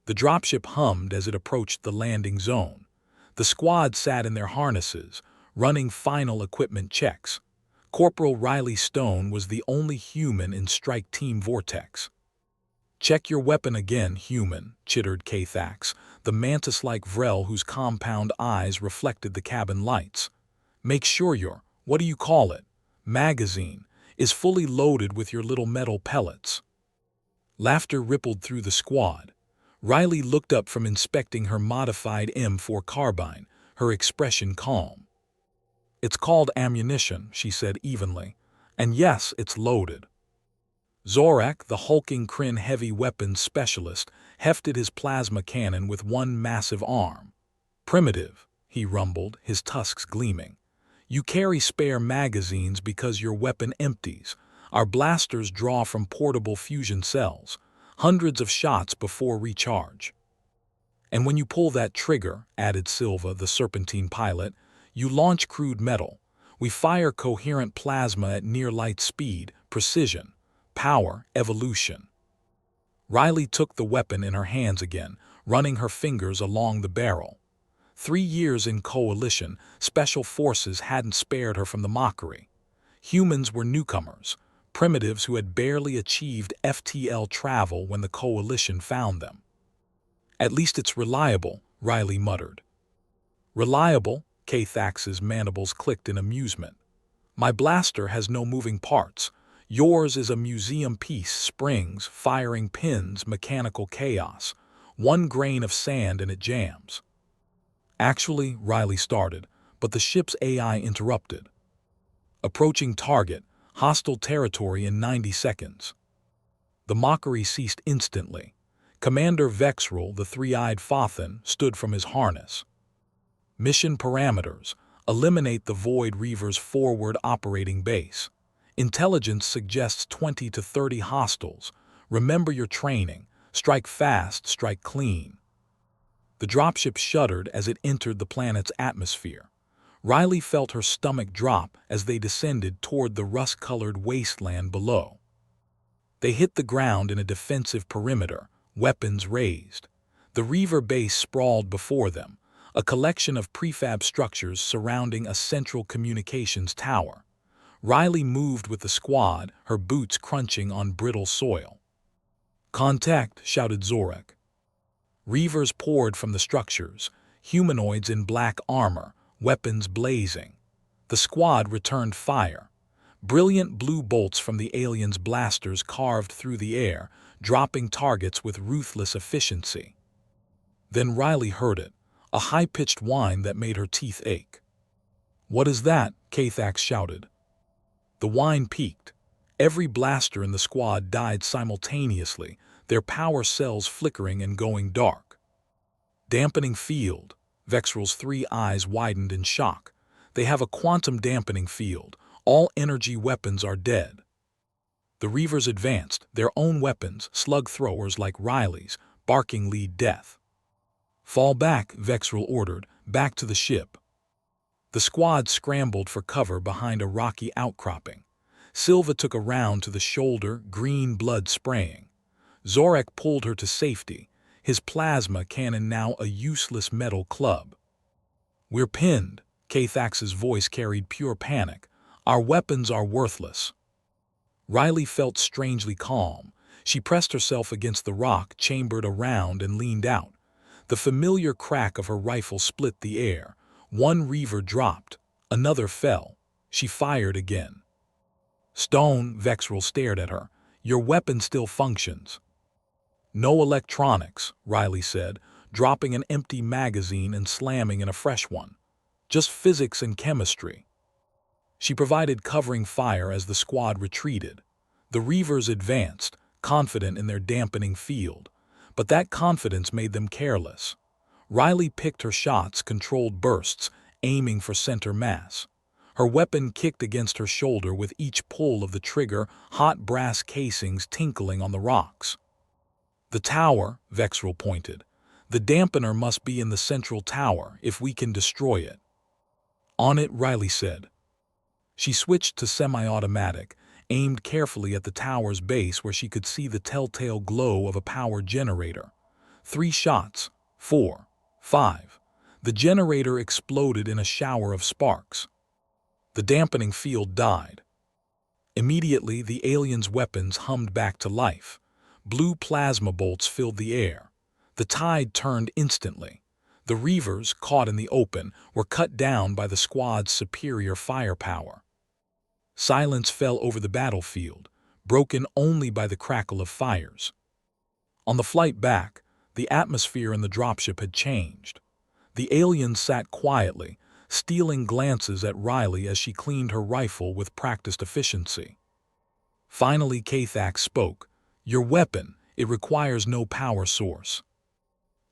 The dropship hummed as it approached the landing zone. The squad sat in their harnesses, running final equipment checks. Corporal Riley Stone was the only human in Strike Team Vortex. "Check your weapon again, human," chittered Kathax, the mantis-like Vrel whose compound eyes reflected the cabin lights. "Make sure your, what do you call it, magazine, is fully loaded with your little metal pellets." Laughter rippled through the squad. Riley looked up from inspecting her modified M4 carbine, her expression calm. "It's called ammunition," she said evenly. "And yes, it's loaded." Zorak, the hulking Kryn heavy weapons specialist, hefted his plasma cannon with one massive arm. "Primitive," he rumbled, his tusks gleaming. "You carry spare magazines because your weapon empties. Our blasters draw from portable fusion cells, hundreds of shots before recharge." "And when you pull that trigger," added Silva, the serpentine pilot, "you launch crude metal. We fire coherent plasma at near-light speed, precision, power, evolution." Riley took the weapon in her hands again, running her fingers along the barrel. 3 years in coalition, special forces hadn't spared her from the mockery. Humans were newcomers, primitives who had barely achieved FTL travel when the coalition found them. "At least it's reliable," Riley muttered. "Reliable?" Kathax's mandibles clicked in amusement. "My blaster has no moving parts. Yours is a museum piece, springs, firing pins, mechanical chaos. 1 grain of sand and it jams." "Actually," Riley started, but the ship's AI interrupted. "Approaching target, hostile territory in 90 seconds. The mockery ceased instantly. Commander Vexrel, the three-eyed Fothan, stood from his harness. "Mission parameters: eliminate the Void Reaver's forward operating base. Intelligence suggests 20 to 30 hostiles. Remember your training. Strike fast, strike clean." The dropship shuddered as it entered the planet's atmosphere. Riley felt her stomach drop as they descended toward the rust-colored wasteland below. They hit the ground in a defensive perimeter, weapons raised. The Reaver base sprawled before them, a collection of prefab structures surrounding a central communications tower. Riley moved with the squad, her boots crunching on brittle soil. "Contact," shouted Zorak. Reavers poured from the structures, humanoids in black armor, weapons blazing. The squad returned fire. Brilliant blue bolts from the aliens' blasters carved through the air, dropping targets with ruthless efficiency. Then Riley heard it, a high-pitched whine that made her teeth ache. "What is that?" Kathax shouted. The whine peaked. Every blaster in the squad died simultaneously, their power cells flickering and going dark. "Dampening field." Vexrel's 3 eyes widened in shock. "They have a quantum dampening field. All energy weapons are dead." The Reavers advanced, their own weapons, slug throwers like Riley's, barking lead death. "Fall back," Vexrel ordered, "back to the ship." The squad scrambled for cover behind a rocky outcropping. Silva took a round to the shoulder, green blood spraying. Zorak pulled her to safety, his plasma cannon now a useless metal club. "We're pinned," Kathax's voice carried pure panic. "Our weapons are worthless." Riley felt strangely calm. She pressed herself against the rock, chambered around, and leaned out. The familiar crack of her rifle split the air. One Reaver dropped, another fell. She fired again. "Stone," Vexrel stared at her, "your weapon still functions." "No electronics," Riley said, dropping an empty magazine and slamming in a fresh one. "Just physics and chemistry." She provided covering fire as the squad retreated. The Reavers advanced, confident in their dampening field. But that confidence made them careless. Riley picked her shots, controlled bursts, aiming for center mass. Her weapon kicked against her shoulder with each pull of the trigger, hot brass casings tinkling on the rocks. "The tower," Vexrel pointed. "The dampener must be in the central tower if we can destroy it." "On it," Riley said. She switched to semi-automatic, aimed carefully at the tower's base where she could see the telltale glow of a power generator. 3 shots. 4. 5. The generator exploded in a shower of sparks. The dampening field died. Immediately, the aliens' weapons hummed back to life. Blue plasma bolts filled the air. The tide turned instantly. The Reavers, caught in the open, were cut down by the squad's superior firepower. Silence fell over the battlefield, broken only by the crackle of fires. On the flight back, the atmosphere in the dropship had changed. The aliens sat quietly, stealing glances at Riley as she cleaned her rifle with practiced efficiency. Finally, Kathax spoke. "Your weapon, it requires no power source."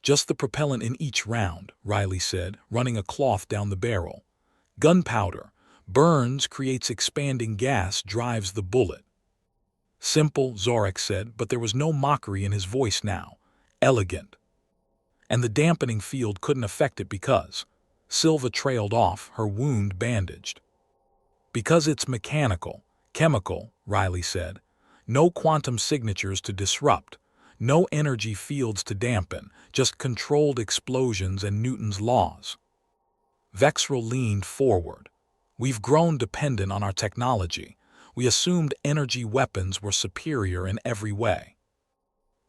"Just the propellant in each round," Riley said, running a cloth down the barrel. "Gunpowder. Burns, creates expanding gas, drives the bullet." "Simple," Zorek said, but there was no mockery in his voice now. "Elegant." "And the dampening field couldn't affect it because—" Silva trailed off, her wound bandaged. "Because it's mechanical, chemical," Riley said. "No quantum signatures to disrupt. No energy fields to dampen, just controlled explosions and Newton's laws." Vexrel leaned forward. "We've grown dependent on our technology. We assumed energy weapons were superior in every way."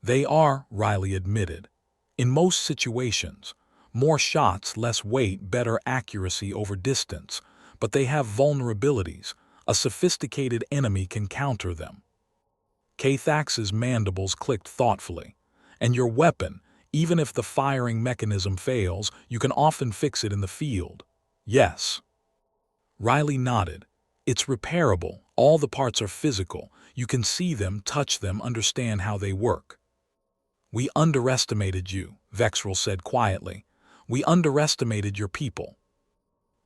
"They are," Riley admitted. "In most situations. More shots, less weight, better accuracy over distance. But they have vulnerabilities. A sophisticated enemy can counter them." Kathax's mandibles clicked thoughtfully. "And your weapon, even if the firing mechanism fails, you can often fix it in the field." "Yes." Riley nodded. "It's repairable. All the parts are physical. You can see them, touch them, understand how they work." "We underestimated you," Vexrel said quietly. "We underestimated your people."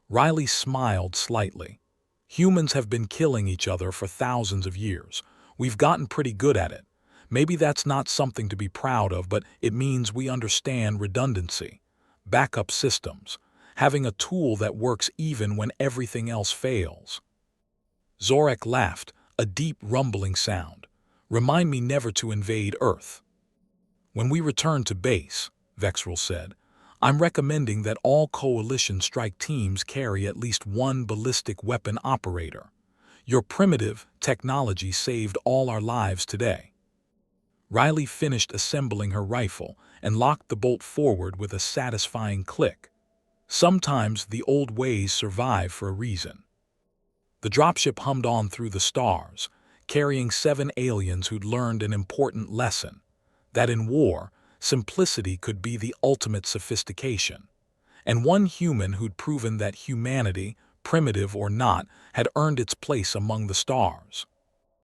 Riley smiled slightly. "Humans have been killing each other for thousands of years. We've gotten pretty good at it. Maybe that's not something to be proud of, but it means we understand redundancy, backup systems, having a tool that works even when everything else fails." Zorek laughed, a deep rumbling sound. "Remind me never to invade Earth." "When we return to base," Vexrel said, "I'm recommending that all coalition strike teams carry at least one ballistic weapon operator. Your primitive technology saved all our lives today." Riley finished assembling her rifle and locked the bolt forward with a satisfying click. Sometimes the old ways survive for a reason. The dropship hummed on through the stars, carrying 7 aliens who'd learned an important lesson: that in war, simplicity could be the ultimate sophistication. And one human who'd proven that humanity, primitive or not, had earned its place among the stars.